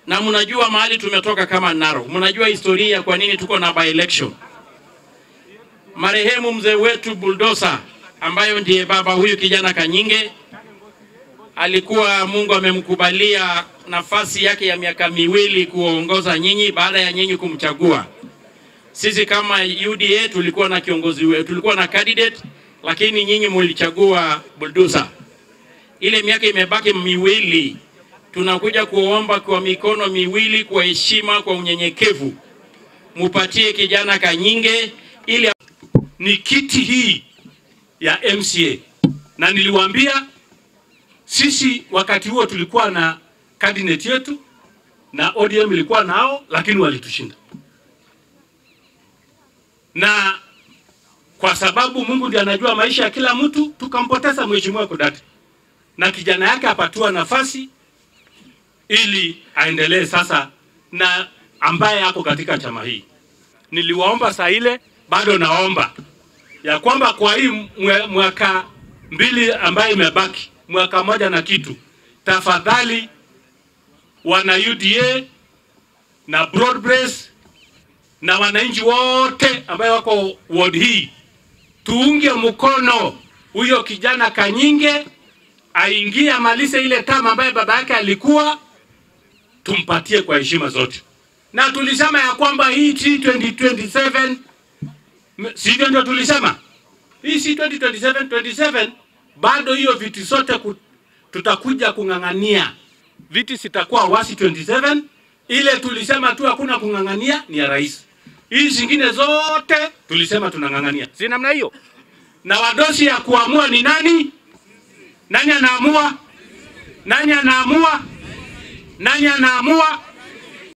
na mnajua mahali tumetoka kama Narok. Mnajua historia kwa nini tuko na by election. Marehemu mzee wetu Bulldozer, ambayo ndiye baba huyu kijana Kanyinge, alikuwa Mungu amemkubalia nafasi yake ya miaka 2 kuongoza nyinyi baada ya nyinyi kumchagua. Sisi kama UDA tulikuwa na kiongozi wetu, tulikuwa na candidate, lakini nyinyi mlichagua Bulldozer. Ile miaka imebaki 2, tunakuja kuomba kwa mikono 2, kwa heshima, kwa unyenyekevu, mupatie kijana Kanyinge ili ni kiti hii ya MCA. Na niliwaambia sisi wakati huo tulikuwa na candidate yetu na ODM ilikuwa nao, lakini walitushinda. Na kwa sababu Mungu ndiye anajua maisha ya kila mtu, tukampoteza mheshimiwa Kodati. Na kijana yake apatiwa nafasi ili aendelee sasa na ambaye yako katika chama hii. Niliwaomba saa ile, bado naomba ya kwamba kwa hii mwaka 2 ambayo imebaki, mwaka 1 na kitu, tafadhali wana UDA na Broadbrace na wananchi wote ambao wako ward hii, tuunge mkono huyo kijana Kanyinge aingie amalize ile tamu ambayo baba yake alikuwa, tumpatie kwa heshima zote. Na tulisema ya kwamba hii 2027, sivyo ndio tulisema? Hii si 27 bado hiyo viti zote tutakuja kungangania. Viti sitakuwa wasi 27, ile tulisema tu hakuna kungangania ni ya rais. Hii zingine zote tulisema tunangangania. Si namna hiyo? Na wadosi ya kuamua ni nani? Nani anaamua? Nani anaamua? Nani anaamua?